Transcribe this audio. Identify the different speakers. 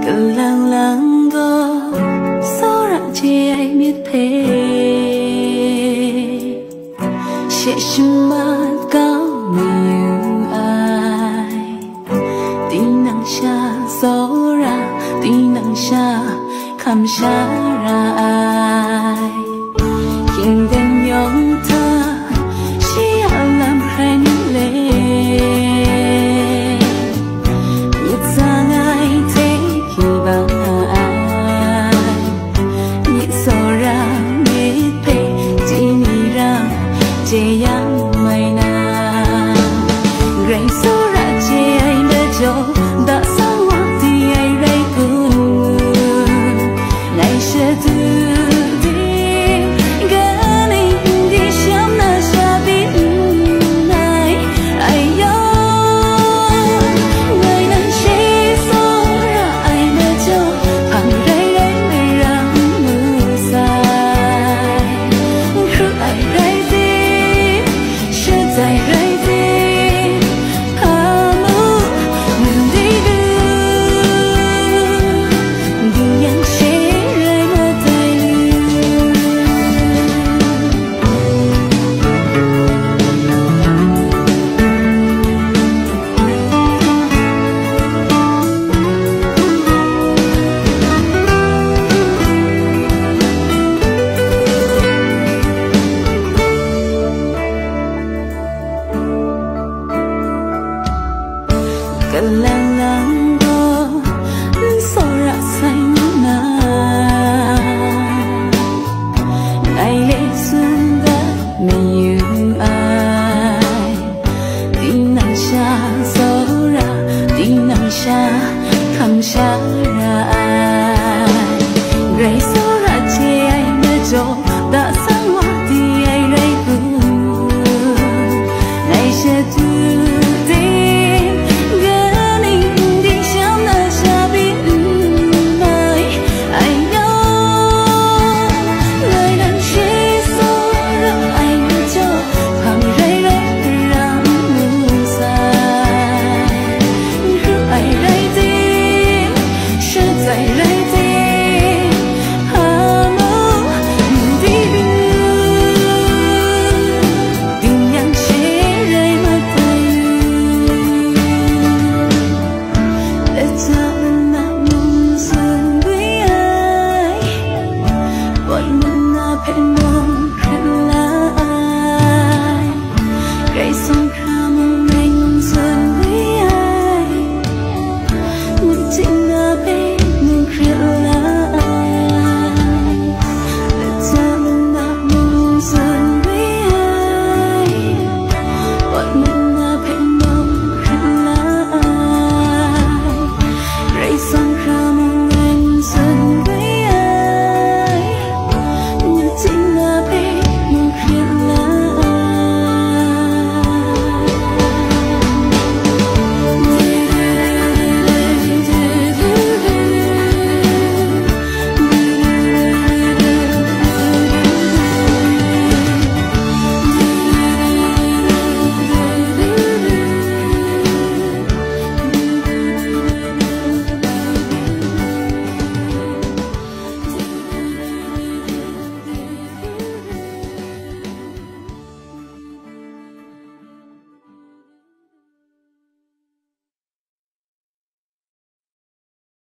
Speaker 1: cần lang lang go sao rạng chia ai biết thế sẽ chung mắt cao nhiều ai tin năng xa gió ra tin năng xa khám xa ra ai hình đen nhông ta chỉ làm hành lệ nhật ra ngay thế khi bằng ai nhẹ sâu ra biết thế chỉ nghĩ rằng chế yang mày na gầy sâu ra chế ai mơ cho đã sáng hoặc thì ai rây cùng ngày sẽ từ cần lang lang go sâu rạ xanh na ngày lễ xuân đất mình như ai tin năng xa sâu rạ tin năng xa khăm xa